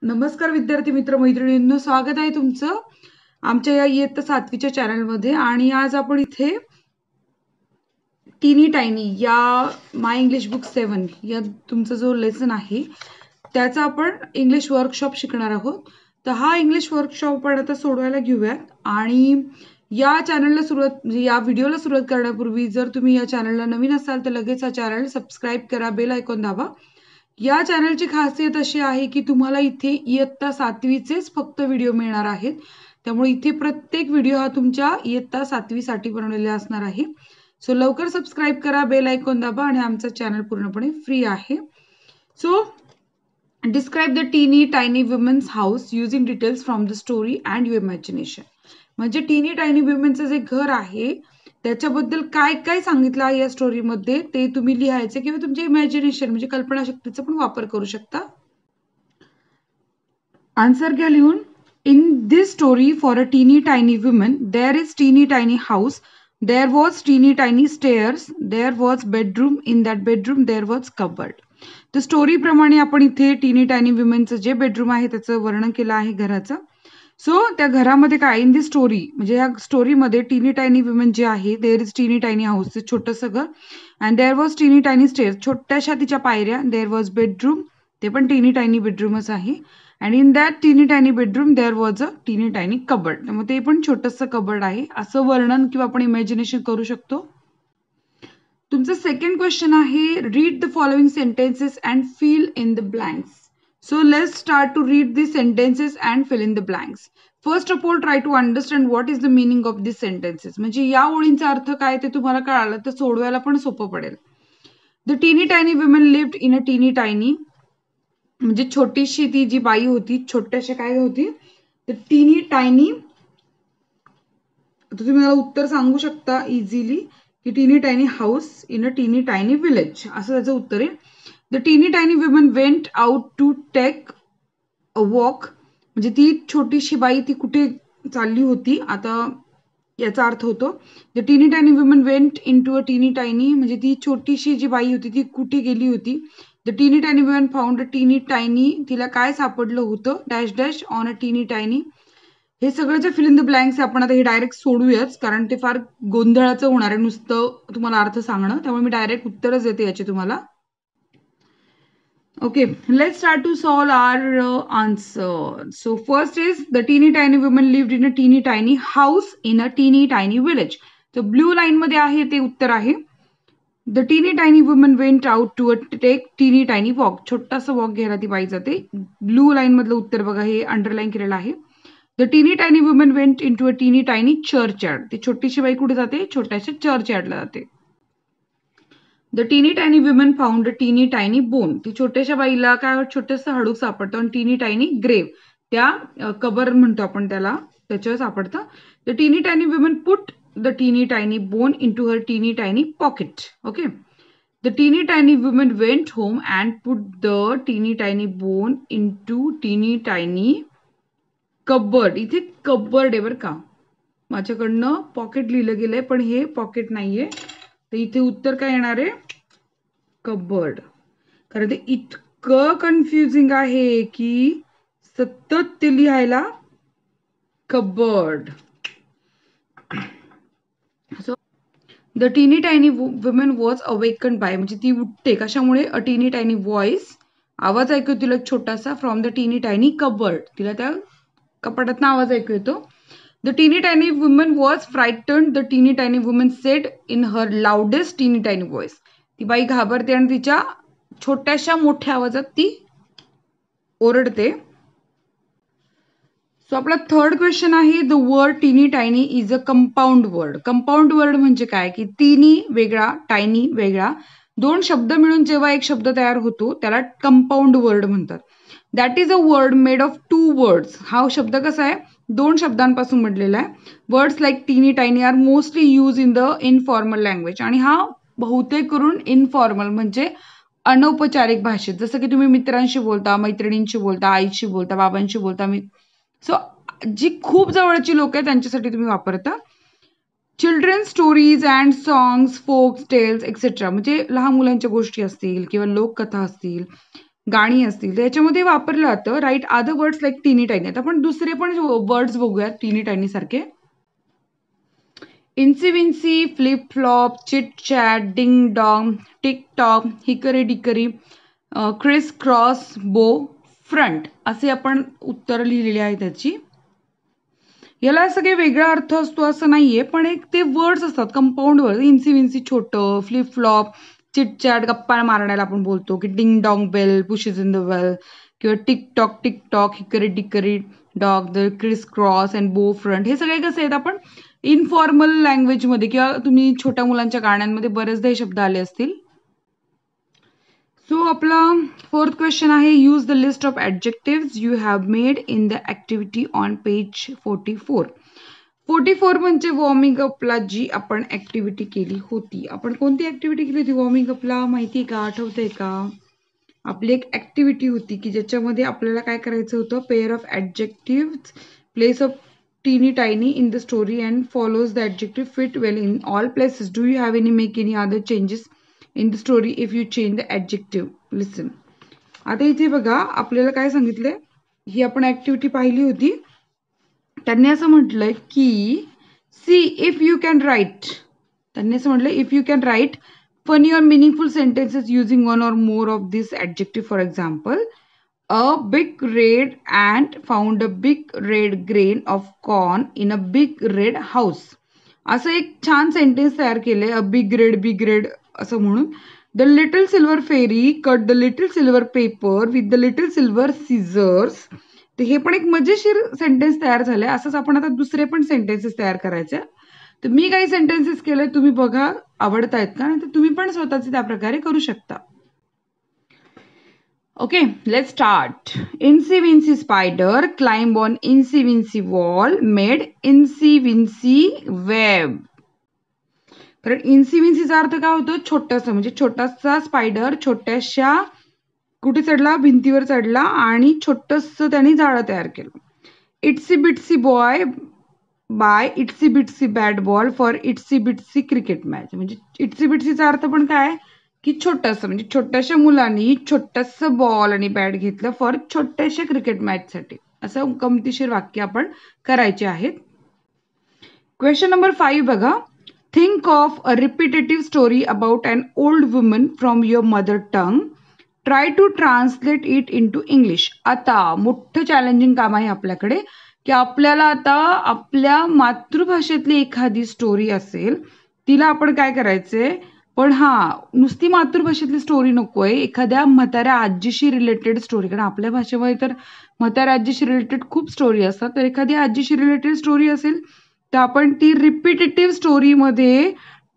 नमस्कार विद्यार्थी मित्र मैत्रिणींनो, स्वागत आहे तुमचं आमच्या या इयत्ता 7वीच्या चॅनलमध्ये. आणि आज आपण इथे टीनी टायनी या माय इंग्लिश बुक 7 या तुमचा जो लेसन आहे त्याचा आपण इंग्लिश वर्कशॉप शिकणार आहोत. तर हा इंग्लिश वर्कशॉप आपण आता सोडवायला घेऊयात. आणि या चॅनलला सुरुवात म्हणजे या व्हिडिओला सुरुवात करण्यापूर्वी जर तुम्ही या चॅनलला नवीन असाल तर लगेच हा चॅनल सबस्क्राईब करा, बेल आयकॉन दाबा. या चॅनलची खासियत अशी आहे की तुम्हाला इथे इयत्ता 7वीचेच फक्त व्हिडिओ मिळणार आहेत. त्यामुळे इथे प्रत्येक व्हिडिओ हा तुमच्या इयत्ता 7वी साठी बनवलेला असणार आहे. सो लवकर सबस्क्राईब करा, बेल आयकॉन दाबा आणि आमचा चॅनल पूर्णपणे फ्री आहे. So describe the teeny tiny woman's house using details from the story and your imagination. म्हणजे टीनी टायनी वुमनचं जे घर आहे त्याच्याबद्दल काय काय सांगितलं आहे या स्टोरीमध्ये ते तुम्ही लिहायचे किंवा तुमचे इमॅजिनेशन म्हणजे कल्पनाशक्तीचा पण वापर करू शकता. आन्सर घ्या लिहून. In this story for a teeny tiny woman there is teeny tiny house, there was teeny tiny stairs, there was bedroom, in that bedroom there was cupboard. तर स्टोरी प्रमाणे आपण इथे टीनी टायनी वुमनचं जे बेडरूम आहे त्याचं वर्णन केलं आहे घराचं. सो त्या घरामध्ये काय इन दी स्टोरी म्हणजे या स्टोरीमध्ये टीनी टायनी वुमन जे आहे there is teeny tiny house ते छोटंसं घर, and there was teeny tiny stairs छोट्याशा तिच्या पायऱ्या, देअर वॉज बेडरूम ते पण टीनी टायनी बेडरूमच आहे, and in that teeny tiny bedroom there was a teeny tiny cupboard. त्यामुळे ते पण छोटंसं कबर्ड आहे असं वर्णन किंवा आपण इमॅजिनेशन करू शकतो. तुमचं सेकंड क्वेश्चन आहे read the following sentences and fill in the blanks. So let's start to read these sentences and fill in the blanks. First of all, try to understand what is the meaning of these sentences. म्हणजे या ओळींचा अर्थ काय ते तुम्हाला कळालं तर सोडवायला पण सोपं पडेल. The teeny tiny woman lived in a teeny tiny म्हणजे छोटीशी ती जी बाई होती छोट्याशा काय होती तर टीनी टायनी. तुम्ही मला उत्तर सांगू शकता इझिली की टीनी tiny house in a teeny tiny village असं त्याचं उत्तर आहे. The teeny tiny woman went out to take a walk म्हणजे ती छोटीशी बाई ती कुठे चालली होती. आता याचा अर्थ होतो the teeny tiny woman went into a teeny tiny म्हणजे ती छोटीशी जी बाई होती ती कुठे गेली होती. The teeny tiny woman found a teeny tiny तिला काय सापडलं होतं dash dash on a teeny tiny. हे सगळं जे फिल इन द ब्लँक्स आपण आता हे डायरेक्ट सोडूयाच कारण ते फार गोंधळाचं होणार आहे नुसतं तुम्हाला अर्थ सांगणं. त्यामुळे मी डायरेक्ट उत्तरच देते याचे तुम्हाला. Okay, let's start to solve our answer. So first is the teeny tiny woman lived in a teeny tiny house in a teeny tiny village. So blue line मध्ये आहे ते उत्तर आहे. The teeny tiny woman went out to take teeny tiny walk. छोटासा walk घ्यायला ती बाई जाते. ब्लू लाईन मधलं उत्तर बघा हे अंडरलाईन केलेलं आहे. The teeny tiny woman went into a teeny tiny churchyard. ती छोटीशी बाई कुठे जाते छोट्याशा चर्चयार्डला जाते. The teeny tiny woman found a teeny tiny bone. ती छोट्याशा बाईला काय छोटंसं हाडूक सापडतं आणि टीनी टायनी ग्रेव त्या कबर म्हणतो आपण त्याला त्याच्यावर सापडतं. The teeny tiny woman put the teeny tiny bone into her teeny tiny pocket. Okay. The teeny tiny woman went home and put the teeny tiny bone into teeny tiny cupboard. इथे cupboard आहे बरं का, माझ्याकडनं pocket लिहिलं गेलंय पण हे pocket नाहीये. तर इथे उत्तर काय येणार आहे कबर्ड. कारण ते इतकं कन्फ्युजिंग आहे की सतत ते लिहायला cupboard. So the teeny tiny woman was awakened by म्हणजे ती उठते कशामुळे अ टीनी टायनी व्हॉइस आवाज ऐकू तिला एक छोटासा from the teeny tiny cupboard. तिला त्या कपाटातनं आवाज ऐकू येतो. The teeny tiny woman was frightened. The teeny tiny woman said in her loudest teeny tiny voice. ती बाई घाबरते आणि तिच्या छोट्याशा मोठ्या आवाजात ती ओरडते. सो आपला थर्ड क्वेश्चन आहे द वर्ड टीनी tiny is a compound word. Compound word म्हणजे काय की टीनी वेगळा टायनी वेगळा दोन शब्द मिळून जेव्हा एक शब्द तयार होतो त्याला कंपाऊंड वर्ड म्हणतात. That is a word made of two words. हा शब्द कसा आहे दोन शब्दांपासून बनलेला आहे. Words like teeny tiny are mostly use in the informal language आणि हा बहुतेक करून इनफॉर्मल म्हणजे अनौपचारिक भाषेत जसं की तुम्ही मित्रांशी बोलता, मैत्रिणींशी बोलता, आईशी बोलता, बाबांशी बोलता. सो जी खूप जवळची लोक आहेत त्यांच्यासाठी तुम्ही वापरता. चिल्ड्रन स्टोरीज अँड सॉंग्स, फोक्स टेल्स एक्सेट्रा म्हणजे लहान मुलांच्या गोष्टी असतील किंवा लोककथा असतील गाणी असतील त्याच्यामध्ये वापरलं जातं. Right other words like teeny tiny. आता आपण दुसरे पण वर्ड्स बघूयात टीनी टायनी सारखे. Incy wincy, flip flop, chit chat, ding dong, tick tock, hickory dickory, criss cross, bow, front असे आपण उत्तर लिहिलेली आहे त्याची. याला सगळे वेगळा अर्थ असतो असं नाहीये, पण एक ते वर्ड्स असतात कंपाऊंड वर्ड. इंसी विन्सी छोटं, फ्लिप फ्लॉप चिटचॅट गप्पा मारण्याला आपण बोलतो की ding dong bell pussy's in the well, किंवा tick tock hickory dickory dog, the criss cross and bow front, हे सगळे कसे आहेत आपण इनफॉर्मल लँग्वेजमध्ये किंवा तुम्ही छोट्या मुलांच्या गाण्यांमध्ये बरेचदा हे शब्द आले असतील. सो आपला फोर्थ क्वेश्चन आहे, use the list of adjectives you have made in the activity on page 44. 44 म्हणजे वॉर्मिंग अपला जी आपण ॲक्टिव्हिटी केली होती. आपण कोणती ॲक्टिव्हिटी केली होती वॉर्मिंग अपला माहिती आहे का, आठवतंय का? आपली एक ॲक्टिव्हिटी होती की ज्याच्यामध्ये आपल्याला काय करायचं होतं, pair of adjectives place of teeny tiny in the story and follows the adjective fit well in all places. Do you have any make any other changes in the story if you change the adjective? Listen. आता इथे बघा आपल्याला काय सांगितलंय, ही आपण activity पाहिली होती. त्यांनी असं म्हटलंय की see if you can write, त्यांनी असं म्हटलंय if you can write funny or meaningful sentences using one or more of this adjective. For example, a big red ant found a big red grain of corn in a big red house. असं एक छान sentence तयार केले, a big red असं म्हणून. The little silver fairy cut the little silver paper with the little silver scissors. तर हे पण एक मजेशीर सेंटेन्स तयार झाले. असंच आपण आता दुसरे पण सेंटेन्सेस तयार करायचे. तर मी काही सेंटेन्सेस केले, तुम्ही बघा आवडतायत का, तर तुम्ही पण स्वतःचे त्या प्रकारे करू शकता. Okay, let's start. Incy Wincy spider climbed on Incy Wincy wall, made Incy Wincy web. कारण Incy Wincyचा अर्थ काय होतो, छोटासा, म्हणजे छोटासा स्पायडर छोट्याशा कुठे चढला, भिंतीवर चढला आणि छोटंसं त्यांनी जाळं तयार केलं. Itsy bitsy boy by itsy bitsy bat ball for itsy bitsy cricket match. म्हणजे इट्सी बिट्सीचा अर्थ पण काय की छोटंसं, म्हणजे छोट्याशा मुलांनी छोटंसं बॉल आणि बॅट घेतलं फॉर छोट्याशा क्रिकेट मॅच साठी. असं गमतीशीर वाक्य आपण करायचे आहेत. क्वेश्चन नंबर 5 बघा. Think of a repetitive story about an old woman from your mother tongue. Try to translate it into English. आता मोठं चॅलेंजिंग काम आहे आपल्याकडे की आपल्याला आता आपल्या मातृभाषेतली एखादी स्टोरी असेल तिला आपण काय करायचंय, पण नुसती मातृभाषेतली स्टोरी नकोय, एखाद्या म्हाताऱ्या आजीशी रिलेटेड स्टोरी. कारण आपल्या भाषेमध्ये तर म्हाताऱ्या आजीशी रिलेटेड खूप स्टोरी असतात. तर एखादी आजीशी रिलेटेड स्टोरी असेल तर आपण ती रिपीटेटिव्ह स्टोरीमध्ये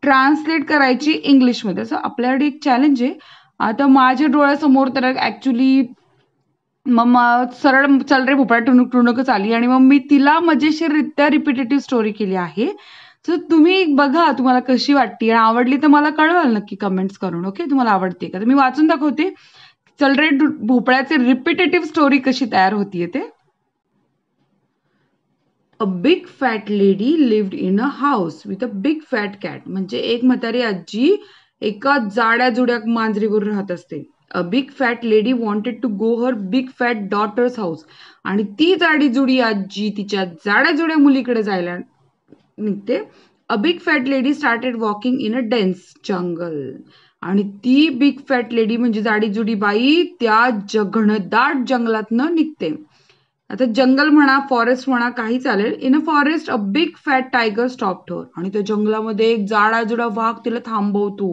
ट्रान्सलेट करायची इंग्लिशमध्ये. असं आपल्याकडे एक चॅलेंज आहे. आता माझ्या डोळ्यासमोर तर ऍक्च्युली मम्मा सरळ चल रे भोपळा टुणूक टुणूकच आली आणि मग मी तिला मजेशीररित्या रिपीटेटिव्ह स्टोरी केली आहे. सो तुम्ही बघा तुम्हाला कशी वाटते, आणि आवडली तर मला कळवाल नक्की कमेंट्स करून. ओके, तुम्हाला आवडते का? तर मी वाचून दाखवते चल रे भोपळ्याचे रिपीटेटिव्ह स्टोरी कशी तयार होतीये ते. अ big fat lady lived in a house with a big fat cat. म्हणजे एक म्हातारी आजी एका जाड्या जुड्या मांजरीवर राहत असते. A big fat lady wanted to go her big fat daughter's house. आणि ती जाडी जुडी आजी तिच्या जाड्या जुड्या मुलीकडे जायला निघते. A big fat lady started walking in a dense jungle. आणि ती बिग फॅट लेडी म्हणजे जाडी जुडी बाई त्या घनदाट जंगलातनं निघते. आता जंगल म्हणा फॉरेस्ट म्हणा काही चालेल. In a forest a big fat tiger stopped her. आणि त्या जंगलामध्ये एक जाडाजुडा वाघ तिला थांबवतो.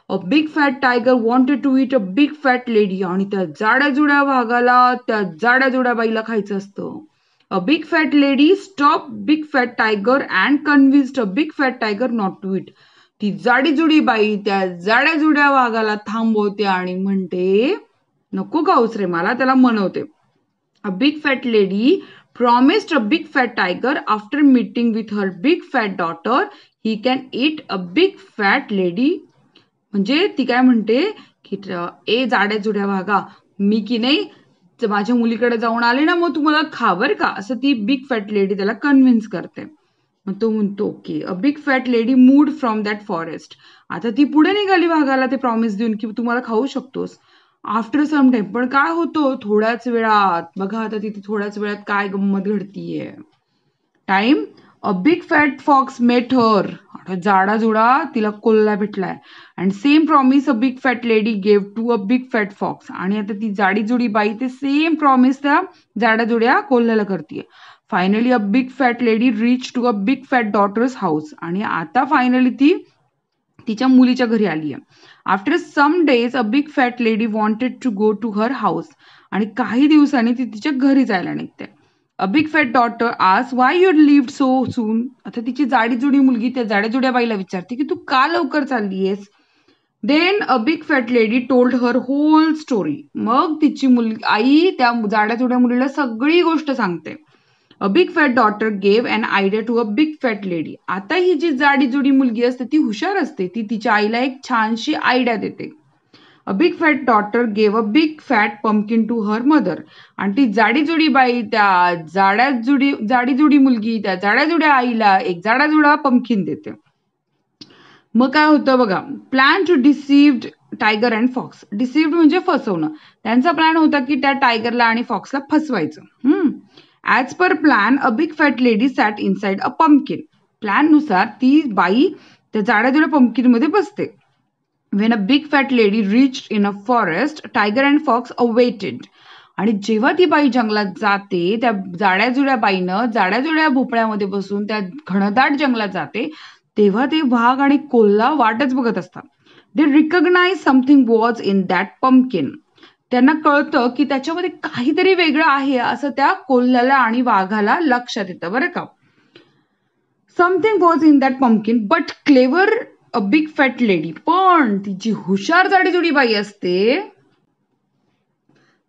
A big fat tiger wanted to eat a big fat lady. आणि त्या जाड्याजुड्या वाघाला त्या जाड्याजुड्या बाईला खायचं असतं. A big fat lady stop big fat tiger and convinced a big fat tiger not to eat. ती जाडीजुडी बाई त्या जाड्याजुड्या वाघाला थांबवते आणि म्हणते नको खाऊस रे मला, त्याला मनवते. A big fat lady promised a big fat tiger after meeting with her big fat daughter he can eat a big fat lady. म्हणजे ती काय म्हणते की ए जाड्या जुड्या वाघा, मी की नाही माझ्या मुलीकडे जाऊन आले ना, मग तू मला खा बर का, असं ती बिग फॅट लेडी त्याला कन्व्हिन्स करते. मग तो म्हणतो okay. A big fat lady moved from that forest. आता ती पुढे निघाली वाघाला ते प्रॉमिस देऊन की तू मला खाऊ शकतोस. After some time. पण काय होतं थोड्याच वेळात, बघा आता तिथे थोड्याच वेळात काय गंमत घडतीये. Time, a big fat fox met her. जाडा जुडा तिला कोल्हा भेटलाय. And same promise a big fat lady gave to a big fat fox. आणि आता ती जाडी जुडी बाई ते सेम प्रॉमिस त्या जाड्या जुड्या कोल्ह्याला करतीये. Finally a big fat lady reach to a big fat daughter's house. आणि आता फायनली ती तिच्या मुलीच्या घरी आली आहे. After some days a big fat lady wanted to go to her house. आणि काही दिवसांनी ती तिच्या घरी जायला निघते. अ बिग फॅट डॉटर आज why you lived so soon. आता तिची जाडी जुडी मुलगी त्या जाड्या जुड्या बाईला विचारते की तू का लवकर चाललीयस. Then a big fat lady told her whole story. मग तिची मुलगी आई त्या जाड्या जुड्या मुलीला सगळी गोष्ट सांगते. A big fat daughter gave an idea to a big fat lady. आता ही जी जाडी जुडी मुलगी असते ती हुशार असते. ती तिच्या आईला एक छानशी आयडिया देते. A big fat daughter gave a big fat pumpkin to her mother. आणि ती जाडी जुडी बाई त्या जाडी जुडी मुलगी त्या जाड्या जुड्या आईला एक जाडा जुडा पम्पकिन देते. मग काय होतं बघा. Plan to deceived tiger and fox. Deceived म्हणजे फसवणं. त्यांचा प्लॅन होता की त्या टायगरला आणि फॉक्सला फसवायचं. As per plan a big fat lady sat inside a pumpkin. Plan नुसार ती बाई त्या जाड्या जुड्या पम्पकिन मध्ये बसते. When a big fat lady reach in a forest tiger and fox awaited. आणि जेव्हा ती बाई जंगलात जाते त्या जाड्या जुड्या बाईनं जाड्या जुड्या भोपळ्यामध्ये बसून त्या घनदाट जंगलात जाते तेव्हा ते वाघ आणि कोल्हा वाटच बघत असतात. They recognize something was in that pumpkin. त्यांना कळतं की त्याच्यामध्ये काहीतरी वेगळं आहे असं त्या कोल्ह्याला आणि वाघाला लक्षात येतं बरं का. Something was in that pumpkin but clever a big fat lady. पण ती जी हुशार जाडीजुडी बाई असते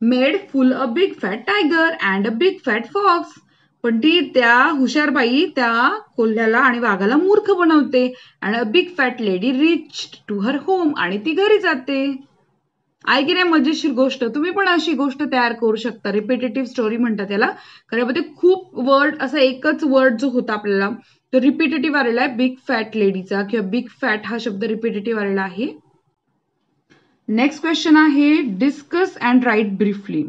made fool a big fat tiger and a big fat fox. पण ती त्या हुशार बाई त्या कोल्ह्याला आणि वाघाला मूर्ख बनवते. आणि a big fat lady reach to her home. आणि ती घरी जाते. आहे की नाही मजेशीर गोष्ट. तुम्ही पण अशी गोष्ट तयार करू शकता. रिपिटेटिव्ह स्टोरी म्हणतात त्याला. कारण ते खूप वर्ड असा एकच वर्ड जो होता आपल्याला तो रिपिटेटिव्ह आलेला आहे बिग फॅट लेडीचा किंवा बिग फॅट हा शब्द रिपिटेटिव्ह आलेला आहे. नेक्स्ट क्वेश्चन आहे discuss and write briefly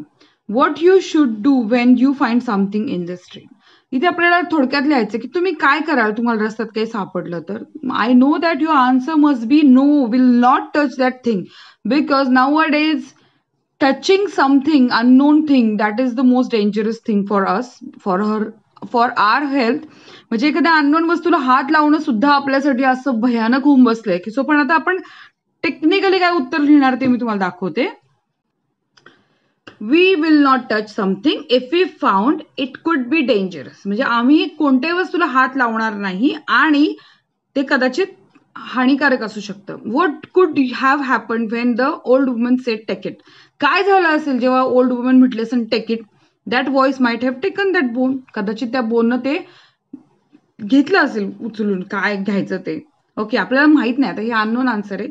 what you should do when you find something in the street. इथे आपल्याला थोडक्यात लिहायचं की तुम्ही काय कराल तुम्हाला रस्त्यात काही सापडलं तर. I know that your answer must be no, will not touch that thing because nowadays touching something unknown thing that is the most dangerous thing for us for our health. म्हणजे एखाद्या unknown वस्तूला हात लावणं सुद्धा आपल्यासाठी असं भयानक होऊन बसलंय की सो पण आता आपण टेक्निकली काय उत्तर लिहिणार ते मी तुम्हाला दाखवते. We will not touch something if we found it could be dangerous. म्हणजे आम्ही कोणत्याही वस्तूला हात लावणार नाही आणि ते कदाचित हानिकारक असू शकतं. What could have happen when the old woman said take it. काय झालं असेल जेव्हा ओल्ड वुमन म्हटले असेल take it. That voice might have taken that bone. कदाचित त्या बोननं ते घेतलं असेल उचलून काय घ्यायचं ते. ओके आपल्याला माहित नाही. आता हे अननोन आन्सर आहे.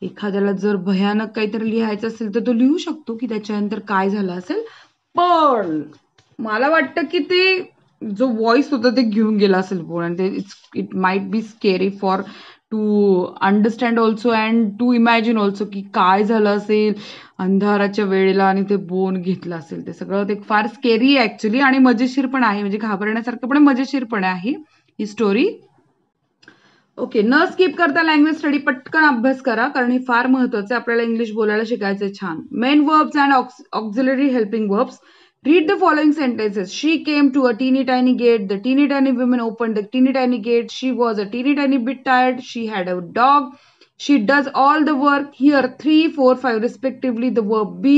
एखाद्याला जर भयानक काहीतरी लिहायचं असेल तर तो लिहू शकतो की त्याच्यानंतर काय झालं असेल. पण मला वाटतं की ते जो व्हॉइस होता ते घेऊन गेला असेल बोन. आणि ते it might be scary for to understand also and to imagine also की काय झालं असेल अंधाराच्या वेळेला आणि ते बोन घेतलं असेल. ते सगळं ते फार स्केरी आहे ऍक्च्युली आणि मजेशीर पण आहे. म्हणजे घाबरण्यासारखं पण मजेशीर पण आहे ही स्टोरी. ओके न स्किप करता लँग्वेज स्टडी पटकन अभ्यास करा कारण हे फार महत्वाचं आहे. आपल्याला इंग्लिश बोलायला शिकायचं छान. Main verbs and auxiliary helping verbs. Read the following sentences. She came to a teeny tiny gate. The teeny tiny woman opened the teeny tiny gate. She was a teeny tiny bit tired. She had a dog. She does all the work. Here 3, 4, 5 respectively. The verb be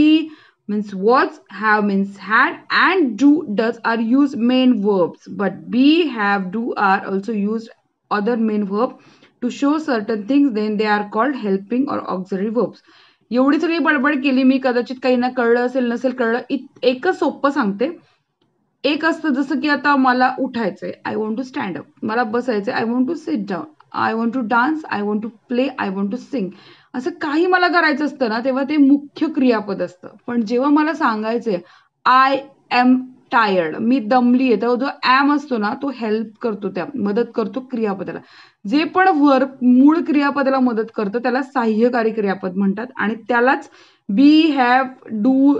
means was, have means had, and do does are used main verbs. But be, have, do are also used other main verb to show certain things. Then they are called helping or auxiliary verbs. एवढी सगळी बडबड केली मी. कदाचित काही ना कळलं असेल नसेल कळलं. एकच सोपं सांगते. एक असतं जसं की आता मला उठायचंय I want to stand up. मला बसायचंय I want to sit down. I want to dance I want to play I want to sing. असं काही मला करायचं असतं ना तेव्हा ते मुख्य क्रियापद असतं. पण जेव्हा मला सांगायचंय आय एम टायर्ड, मी दमली आहे. तर जो ॲम असतो ना तो हेल्प करतो, त्या मदत करतो क्रियापदाला. जे पण वर्ब मूळ क्रियापदाला मदत करतं त्याला सहाय्यकारी क्रियापद म्हणतात आणि त्यालाच बी, हॅव, डू,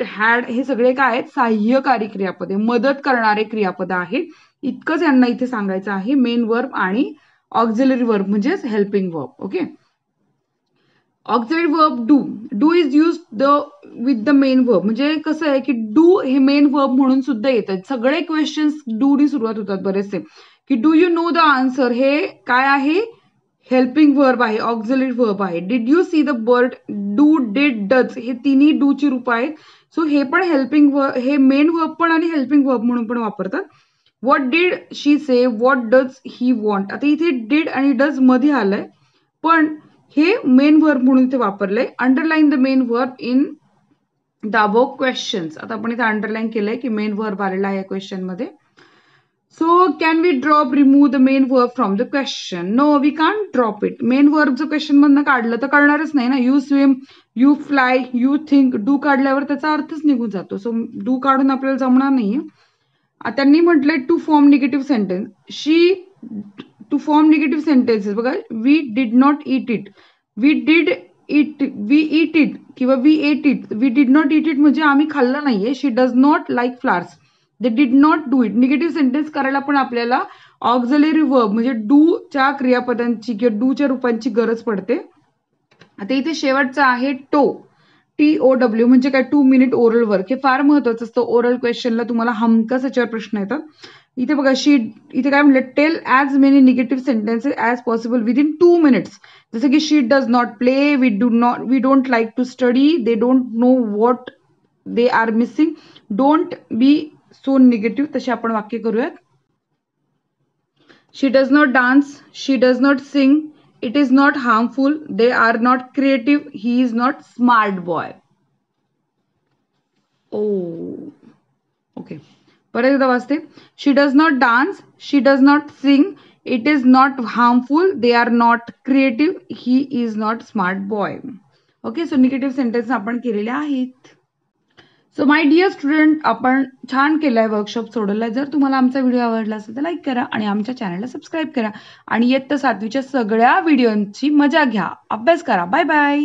हॅड हे सगळे काय आहेत, सहाय्यकारी क्रियापद आहे, मदत करणारे क्रियापद आहे. इतकंच यांना इथे सांगायचं आहे. मेन वर्ब आणि ऑक्झिलरी वर्ब म्हणजेच helping verb. Okay, auxiliary verb do. Do is use with the main verb. म्हणजे कसं आहे की डू हे मेन वर्ब म्हणून सुद्धा येतात. सगळे क्वेश्चन्स डू नी सुरुवात होतात बरेचसे, की do you know the answer हे काय आहे, हेल्पिंग वर्ब आहे, ऑक्झिलरी वर्ब आहे. Did you see the bird, do, did, does हे तिन्ही डू ची रूप आहेत. सो हे पण हेल्पिंग वर्ब, हे मेन वर्ब पण आणि हेल्पिंग वर्ब म्हणून पण वापरतात. What did she say, what does he want. आता इथे डिड आणि डज मध्ये आलंय पण हे मेन वर्ब म्हणून इथे वापरलंय. Underline the main verb in the above questions. आता आपण इथे अंडरलाईन केलंय की मेन वर्ब आलेला आहे या क्वेश्चन मध्ये. So can we drop, remove the main verb from the question? No, we can't drop it. Main verb जर क्वेश्चन मधनं काढलं तर कळणारच नाही ना. You swim, you fly, you think, do काढल्यावर त्याचा अर्थच निघून जातो. सो डू काढून आपल्याला जमणार नाहीये. त्यांनी म्हटलंय to form negative sentence. To form negative sentences बघा, we did not eat it, we did it, we eat it किंवा we ate it. We did not eat it म्हणजे आम्ही खाल्लं नाहीये. She does not like flowers, they did not do it. Negative sentence करायला पण आपल्याला auxiliary verb म्हणजे do च्या क्रियापदांची किंवा डू च्या रूपांची गरज पडते. आता इथे शेवटचं आहे टो, TOW म्हणजे काय, 2 मिनिट ओरल वर्क. हे फार महत्वाचं असतं. ओरल क्वेश्चनला तुम्हाला हमखास याच्यावर प्रश्न येतात. इथे बघा, शी, इथे काय म्हटलं, tell as many negative sentences as possible within 2 minutes. जसं की she does not play, we don't like to study, they don't know what they are missing, don't be so negative. तसे आपण वाक्य करूयात. She does not dance, she does not sing, it is not harmful, they are not creative, he is not smart boy. Okay, परत एकदा वाचते. She does not dance, she does not sing, it is not harmful, they are not creative, he is not smart boy. Okay, so negative sentence आपण केलेले आहेत. So my dear student, आपण छान केलाय workshop सोडवलाय. जर तुम्हाला आमचा व्हिडिओ आवडला असेल तर लाईक करा आणि आमच्या चॅनलला सबस्क्राईब करा आणि इयत्ता 7वीच्या सगळ्या व्हिडिओंची मजा घ्या. अभ्यास करा. Bye bye.